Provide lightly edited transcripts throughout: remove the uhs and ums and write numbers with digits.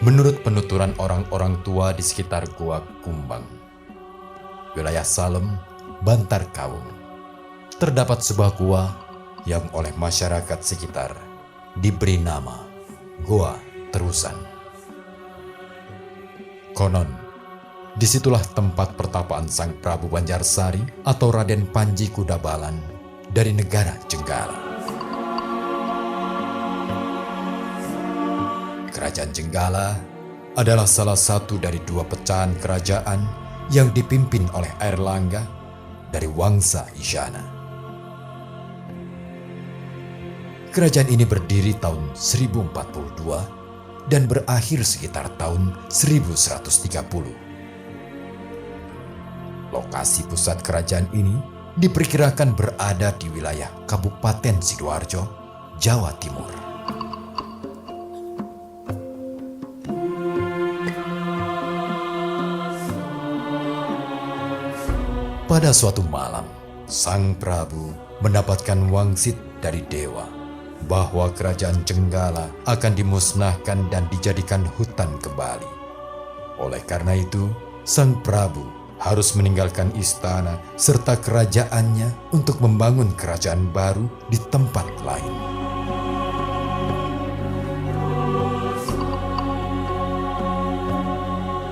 Menurut penuturan orang-orang tua di sekitar Gua Kumbang, wilayah Salem, Bantar Kawung, terdapat sebuah gua yang oleh masyarakat sekitar diberi nama Gua Terusan. Konon, disitulah tempat pertapaan Sang Prabu Banjarsari atau Raden Panji Kudabalan dari negara Jenggala. Kerajaan Jenggala adalah salah satu dari dua pecahan kerajaan yang dipimpin oleh Airlangga dari Wangsa Isyana. Kerajaan ini berdiri tahun 1042 dan berakhir sekitar tahun 1130. Lokasi pusat kerajaan ini diperkirakan berada di wilayah Kabupaten Sidoarjo, Jawa Timur. Pada suatu malam, Sang Prabu mendapatkan wangsit dari dewa bahwa kerajaan Jenggala akan dimusnahkan dan dijadikan hutan kembali. Oleh karena itu, Sang Prabu harus meninggalkan istana serta kerajaannya untuk membangun kerajaan baru di tempat lain.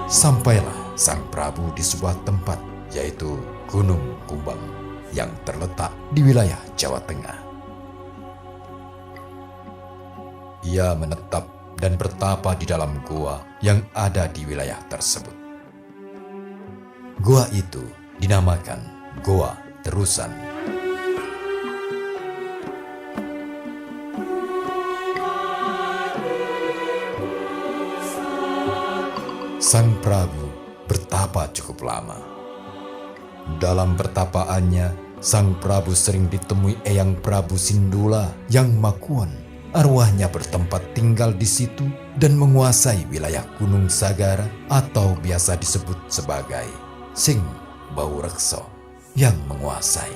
Sampailah Sang Prabu di sebuah tempat, yaitu Gunung Kumbang yang terletak di wilayah Jawa Tengah. Ia menetap dan bertapa di dalam gua yang ada di wilayah tersebut. Gua itu dinamakan Gua Terusan. Sang Prabu bertapa cukup lama. Dalam pertapaannya, Sang Prabu sering ditemui Eyang Prabu Sindula yang makuon. Arwahnya bertempat tinggal di situ dan menguasai wilayah Gunung Sagara atau biasa disebut sebagai Sing Bau Rekso yang menguasai.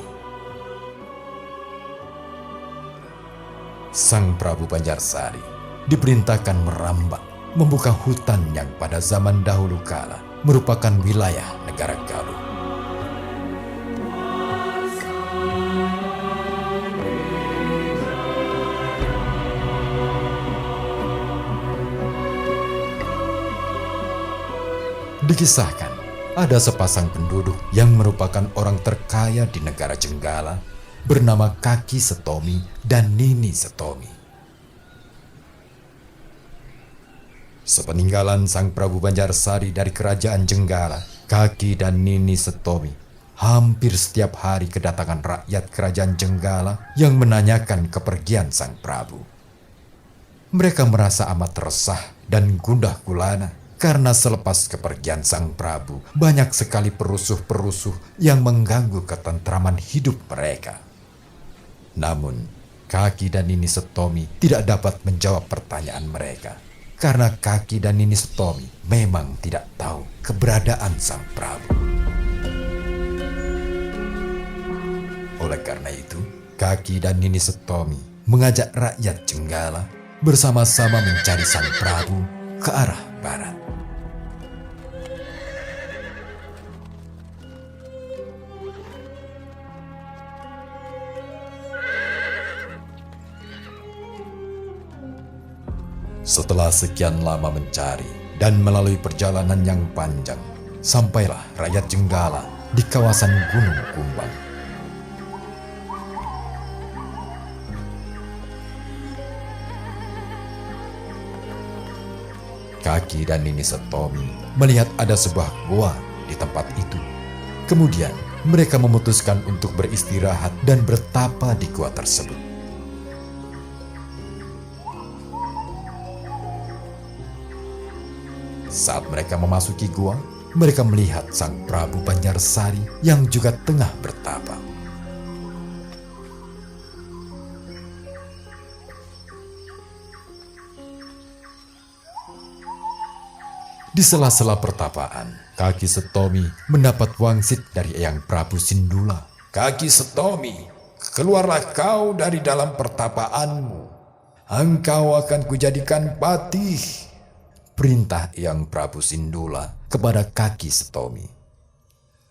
Sang Prabu Banjarsari diperintahkan merambah, membuka hutan yang pada zaman dahulu kala merupakan wilayah negara Galuh. Dikisahkan, ada sepasang penduduk yang merupakan orang terkaya di negara Jenggala bernama Kaki Setomi dan Nini Setomi. Sepeninggalan Sang Prabu Banjarsari dari kerajaan Jenggala, Kaki dan Nini Setomi hampir setiap hari kedatangan rakyat kerajaan Jenggala yang menanyakan kepergian Sang Prabu. Mereka merasa amat resah dan gundah gulana karena selepas kepergian Sang Prabu, banyak sekali perusuh-perusuh yang mengganggu ketentraman hidup mereka. Namun, Kaki dan Nini Setomi tidak dapat menjawab pertanyaan mereka, karena Kaki dan Nini Setomi memang tidak tahu keberadaan Sang Prabu. Oleh karena itu, Kaki dan Nini Setomi mengajak rakyat Jenggala bersama-sama mencari Sang Prabu ke arah barat. Setelah sekian lama mencari dan melalui perjalanan yang panjang, sampailah rakyat Jenggala di kawasan Gunung Kumbang. Kaki dan Nini Setomi melihat ada sebuah gua di tempat itu. Kemudian mereka memutuskan untuk beristirahat dan bertapa di gua tersebut. Saat mereka memasuki gua, mereka melihat Sang Prabu Banjarsari yang juga tengah bertapa. Di sela-sela pertapaan, Kaki Setomi mendapat wangsit dari Eyang Prabu Sindula. "Kaki Setomi, keluarlah kau dari dalam pertapaanmu. Engkau akan kujadikan patih. perintah Eyang Prabu Sindula kepada Kaki Setomi.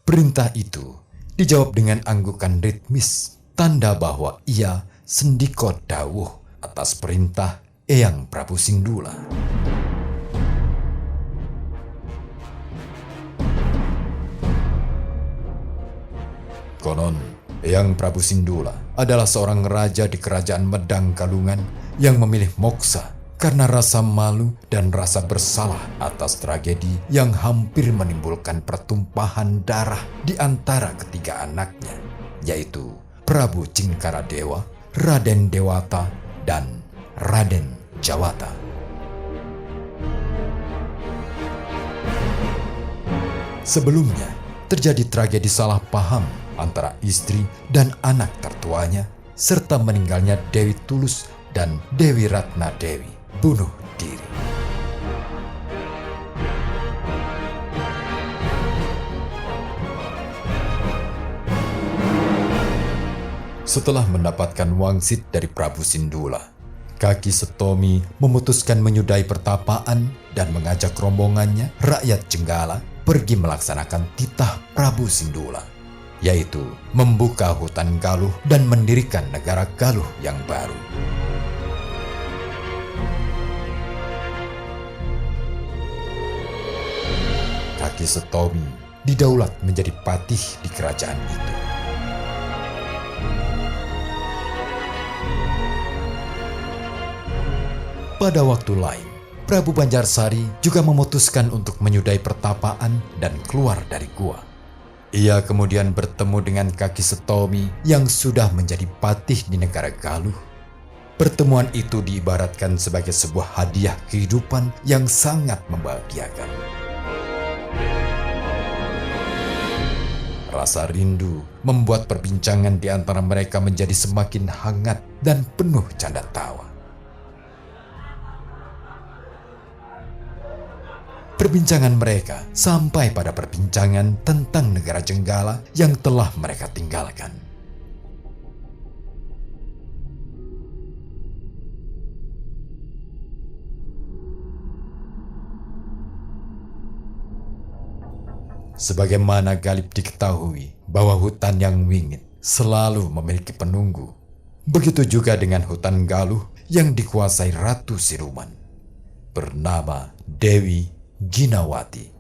Perintah itu dijawab dengan anggukan ritmis, tanda bahwa ia sendiko dawuh atas perintah Eyang Prabu Sindula. Konon, Eyang Prabu Sindula adalah seorang raja di kerajaan Medang Galungan yang memilih moksa karena rasa malu dan rasa bersalah atas tragedi yang hampir menimbulkan pertumpahan darah di antara ketiga anaknya, yaitu Prabu Cingkaradewa, Raden Dewata, dan Raden Jawata. Sebelumnya, terjadi tragedi salah paham antara istri dan anak tertuanya, serta meninggalnya Dewi Tulus dan Dewi Ratna Dewi bunuh diri. Setelah mendapatkan wangsit dari Prabu Sindula, Kaki Setomi memutuskan menyudahi pertapaan dan mengajak rombongannya, rakyat Jenggala, pergi melaksanakan titah Prabu Sindula, yaitu membuka hutan Galuh dan mendirikan negara Galuh yang baru. Kaki Setomi didaulat menjadi patih di kerajaan itu. Pada waktu lain, Prabu Banjarsari juga memutuskan untuk menyudahi pertapaan dan keluar dari gua. Ia kemudian bertemu dengan Kaki Setomi yang sudah menjadi patih di negara Galuh. Pertemuan itu diibaratkan sebagai sebuah hadiah kehidupan yang sangat membahagiakan. Rasa rindu membuat perbincangan di antara mereka menjadi semakin hangat dan penuh canda tawa. Perbincangan mereka sampai pada perbincangan tentang negara Jenggala yang telah mereka tinggalkan. Sebagaimana Galip diketahui bahwa hutan yang wingit selalu memiliki penunggu, begitu juga dengan hutan Galuh yang dikuasai Ratu Siluman bernama Dewi Ginawati.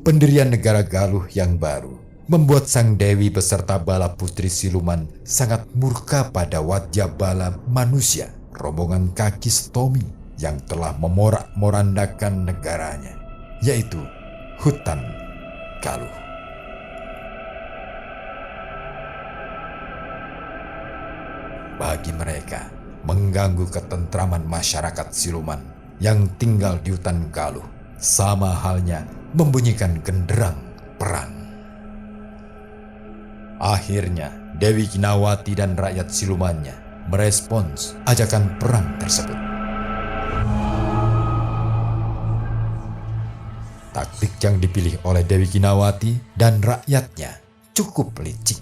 Pendirian negara Galuh yang baru membuat sang Dewi beserta bala putri siluman sangat murka pada wadya bala manusia, rombongan Kaki Setomi yang telah memorak-morandakan negaranya, yaitu hutan Galuh. Bagi mereka, mengganggu ketentraman masyarakat siluman yang tinggal di hutan Galuh sama halnya membunyikan genderang perang. Akhirnya, Dewi Ginawati dan rakyat silumannya merespons ajakan perang tersebut. Taktik yang dipilih oleh Dewi Ginawati dan rakyatnya cukup licik,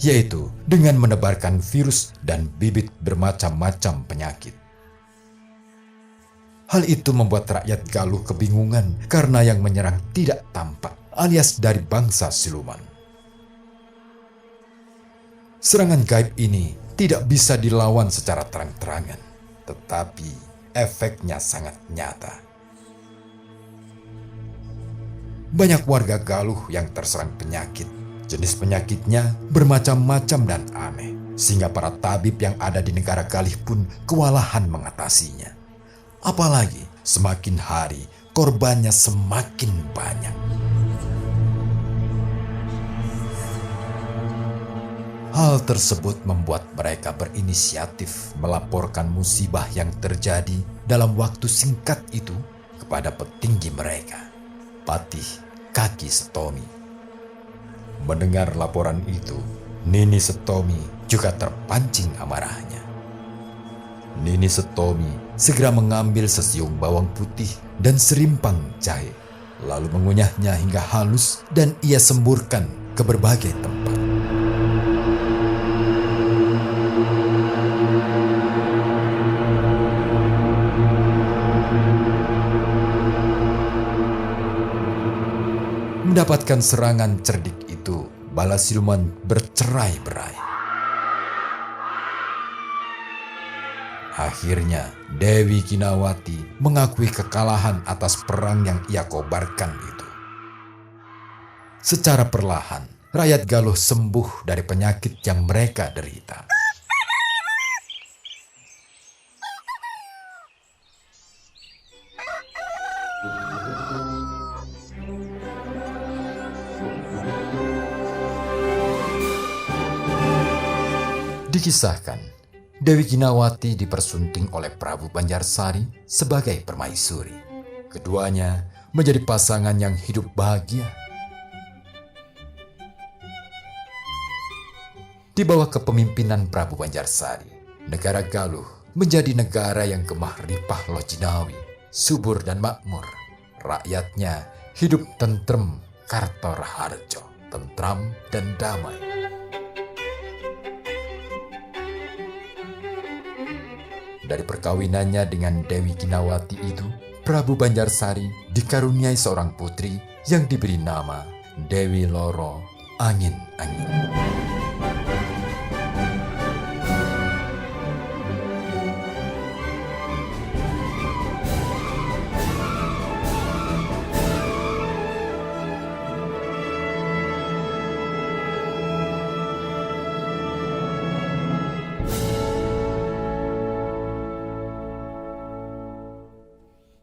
yaitu dengan menebarkan virus dan bibit bermacam-macam penyakit. Hal itu membuat rakyat Galuh kebingungan karena yang menyerang tidak tampak, alias dari bangsa siluman. Serangan gaib ini tidak bisa dilawan secara terang-terangan, tetapi efeknya sangat nyata. Banyak warga Galuh yang terserang penyakit. Jenis penyakitnya bermacam-macam dan aneh, sehingga para tabib yang ada di negara Galuh pun kewalahan mengatasinya. Apalagi semakin hari korbannya semakin banyak. Hal tersebut membuat mereka berinisiatif melaporkan musibah yang terjadi dalam waktu singkat itu kepada petinggi mereka, Patih Kaki Setomi. Mendengar laporan itu, Nini Setomi juga terpancing amarahnya. Nini Setomi segera mengambil sesiung bawang putih dan serimpang jahe, lalu mengunyahnya hingga halus dan ia semburkan ke berbagai tempat. Mendapatkan serangan cerdik itu, bala siluman bercerai-berai. Akhirnya, Dewi Kinawati mengakui kekalahan atas perang yang ia kobarkan itu. Secara perlahan, rakyat Galuh sembuh dari penyakit yang mereka derita. Dikisahkan, Dewi Kinawati dipersunting oleh Prabu Banjarsari sebagai permaisuri. Keduanya menjadi pasangan yang hidup bahagia. Di bawah kepemimpinan Prabu Banjarsari, negara Galuh menjadi negara yang gemah ripah lojinawi, subur dan makmur. Rakyatnya hidup tentrem, karta raharjo, tentram dan damai. Dari perkawinannya dengan Dewi Kinawati itu, Prabu Banjarsari dikaruniai seorang putri yang diberi nama Dewi Loro Angin-Angin.